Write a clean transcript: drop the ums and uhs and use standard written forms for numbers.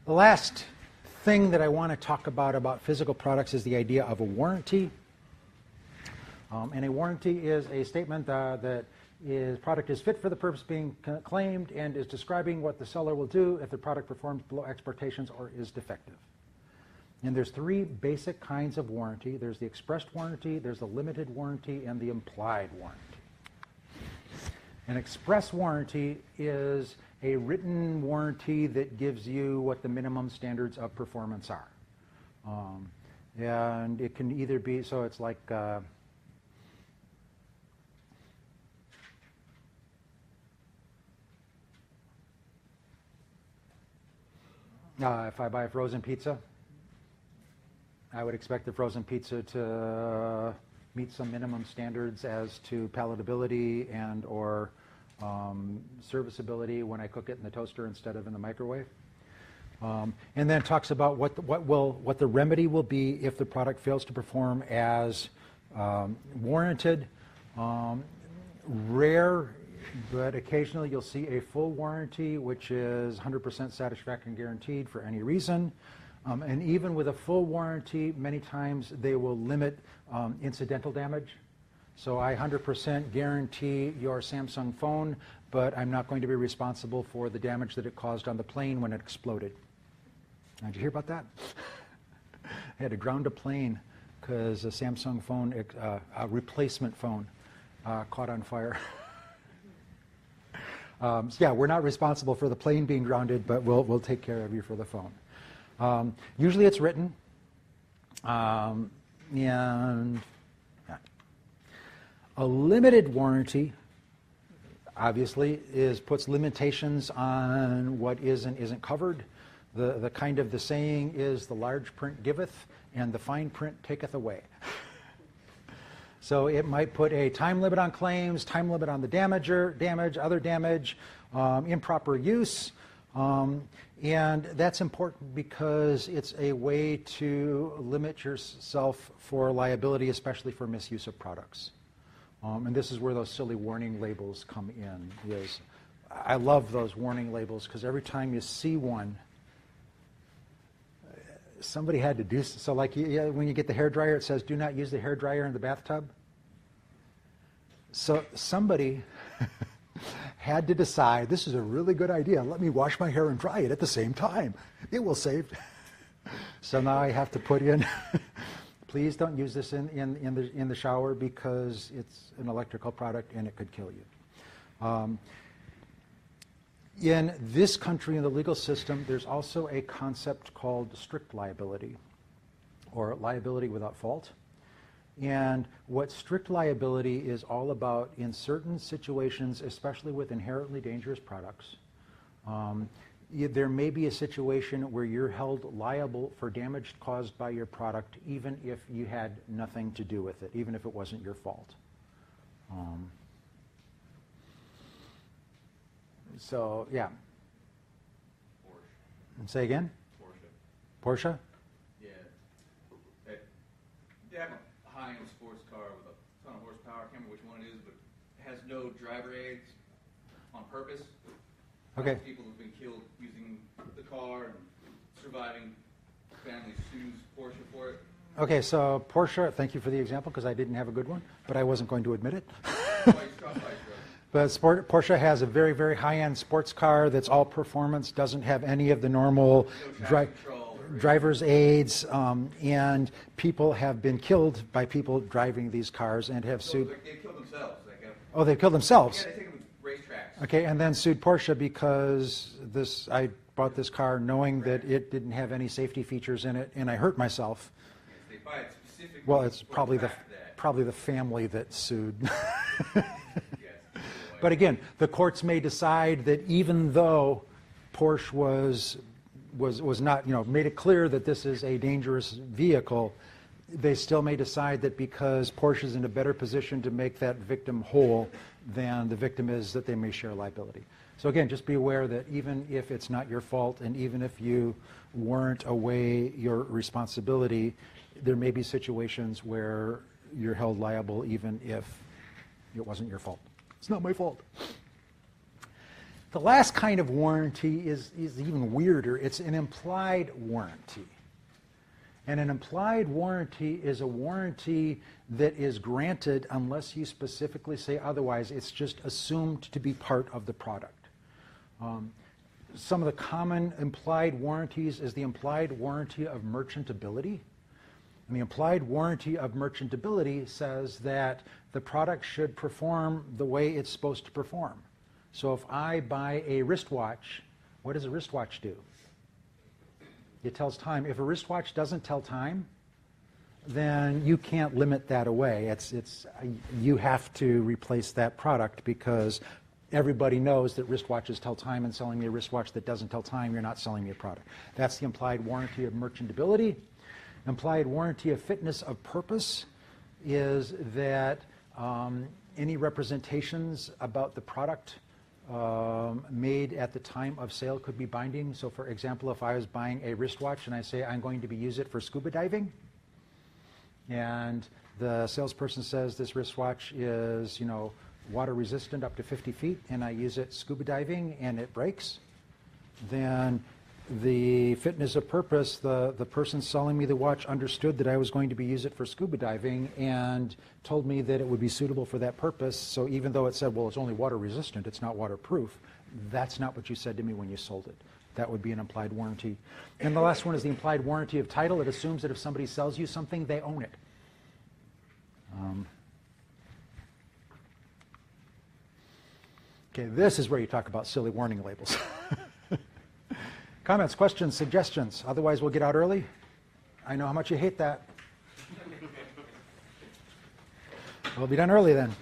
The last thing that I want to talk about physical products is the idea of a warranty. And a warranty is a statement that product is fit for the purpose being claimed and is describing what the seller will do if the product performs below expectations or is defective. And there's three basic kinds of warranty. There's the expressed warranty, there's the limited warranty, and the implied warranty. An express warranty is a written warranty that gives you what the minimum standards of performance are. And it can either be, so it's like, if I buy a frozen pizza, I would expect the frozen pizza to meet some minimum standards as to palatability and or serviceability when I cook it in the toaster instead of in the microwave. And then it talks about what the remedy will be if the product fails to perform as warranted. Rare, but occasionally you'll see a full warranty, which is 100% satisfaction guaranteed for any reason. And even with a full warranty, many times they will limit incidental damage. So I 100% guarantee your Samsung phone, but I'm not going to be responsible for the damage that it caused on the plane when it exploded. Did you hear about that? I had to ground a plane because a Samsung phone, a replacement phone, caught on fire. So yeah, we're not responsible for the plane being grounded, but we'll take care of you for the phone. Usually it's written, and yeah. A limited warranty, obviously, puts limitations on what is and isn't covered. The kind of the saying is, the large print giveth, and the fine print taketh away. So it might put a time limit on claims, time limit on the damage, other damage, improper use. And that's important because it's a way to limit yourself for liability, especially for misuse of products. And this is where those silly warning labels come in. I love those warning labels because every time you see one, somebody had to do so. Like when you get the hairdryer, it says, "Do not use the hairdryer in the bathtub." So somebody had to decide, this is a really good idea. Let me wash my hair and dry it at the same time. It will save. So now I have to put in, please don't use this in the shower because it's an electrical product and it could kill you. In this country, in the legal system, there's also a concept called strict liability, or liability without fault. And what strict liability is all about in certain situations, especially with inherently dangerous products, there may be a situation where you're held liable for damage caused by your product even if you had nothing to do with it, even if it wasn't your fault. So, yeah. Porsche. Say again? Porsche. Porsche? Yeah. They have a high-end sports car with a ton of horsepower. I can't remember which one it is, but it has no driver aids on purpose. Okay. People have been killed using the car and surviving family sues Porsche for it. Okay, so Porsche, thank you for the example because I didn't have a good one, but I wasn't going to admit it. But Porsche has a very, very high-end sports car that's all performance, doesn't have any of the normal driver's aids, and people have been killed by people driving these cars and have sued. They killed themselves. Oh, they killed themselves? Yeah, they take them to racetracks. Okay, and then sued Porsche because I bought this car knowing that it didn't have any safety features in it, and I hurt myself. Yes, they buy it specifically. Well, it's probably the family that sued. But again, the courts may decide that even though Porsche was not, made it clear that this is a dangerous vehicle, they still may decide that because Porsche is in a better position to make that victim whole than the victim is, that they may share liability. So again, just be aware that even if it's not your fault and even if you warrant away your responsibility, there may be situations where you're held liable even if it wasn't your fault. It's not my fault. The last kind of warranty is even weirder. It's an implied warranty. And an implied warranty is a warranty that is granted unless you specifically say otherwise. It's just assumed to be part of the product. Some of the common implied warranties is the implied warranty of merchantability. And the implied warranty of merchantability says that the product should perform the way it's supposed to perform. So if I buy a wristwatch, what does a wristwatch do? It tells time. If a wristwatch doesn't tell time, then you can't limit that away. You have to replace that product because everybody knows that wristwatches tell time, and selling me a wristwatch that doesn't tell time, you're not selling me a product. That's the implied warranty of merchantability. Implied warranty of fitness of purpose is that any representations about the product made at the time of sale could be binding. So for example, if I was buying a wristwatch and I say I'm going to use it for scuba diving, and the salesperson says this wristwatch is, water resistant up to 50 feet, and I use it scuba diving and it breaks, then the fitness of purpose, the person selling me the watch understood that I was going to use it for scuba diving and told me that it would be suitable for that purpose. So even though it said, well, it's only water resistant, it's not waterproof, that's not what you said to me when you sold it. That would be an implied warranty. And the last one is the implied warranty of title. It assumes that if somebody sells you something, they own it. Okay, this is where you talk about silly warning labels. Comments, questions, suggestions? Otherwise, we'll get out early. I know how much you hate that. We'll be done early then.